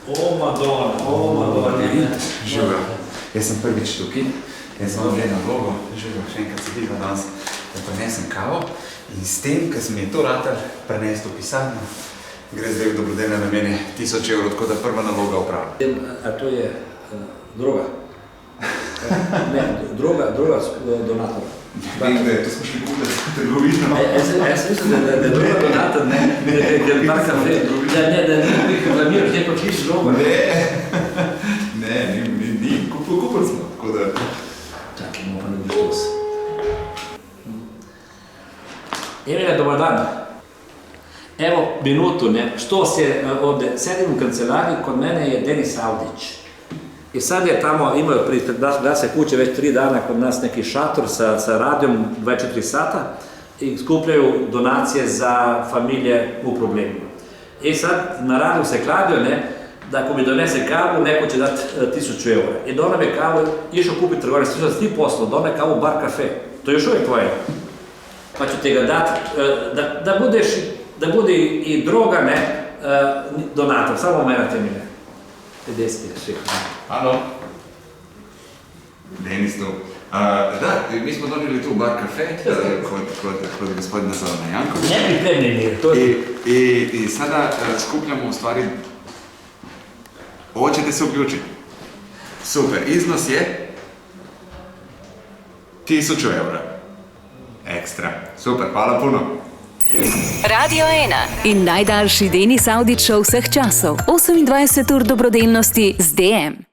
O, Madonna. Živijo. Jaz sem prvič tukaj, jaz sem že na vlogo, živijo, še enkrat se videla danes, da prinesem kavo in s tem, ker sem je to ratar prenesti v pisarno, gre zdaj v dobrodelne namene 1000 evrov, tako da prva naloga opravlja. A to je droga? Ne, droga donator. Vem, da je, to smo šli kupiti v trgovino. Jaz mislim, da je droga donator, ne, da je par kafe, da ne reklamiraš neko čisto drogo. Ne, ni, kupili smo, tako da... Čakaj, moram da bi šlos. Emilija, dobar dan. Evo, minutu, ne, što se ovdje, sedim u kancelariji, kod mene je Denis Audić. I sad je tamo, imaju da se kuće već 3 dana kod nas neki šator sa radijom 24 sata i skupljaju donacije za familije u problemima. I sad na radiju se kladio, ne, da ako mi donese kavu, neko će dati 1000 eura. I da me kavu, išao kupiti trgovinac, ti poslo, da kavu bar kafe. To je još uvijek tvoje. Pa ću ti ga dati, da bude i droga, ne, donator, samo mene te mine. 50 šeha. Alo. Denis tu. Da, mi smo dobili tu bar kafe kod gospodina Zorana Jankovića. Nepripremljeni. I sada skupljamo u stvari... Ovo ćete se uključiti. Super, iznos je 1000 eura. Ekstra. Super, hvala puno. Radio 1 in najdaljši Denis Audić show vseh časov. 28 ur dobrodelnosti z DM.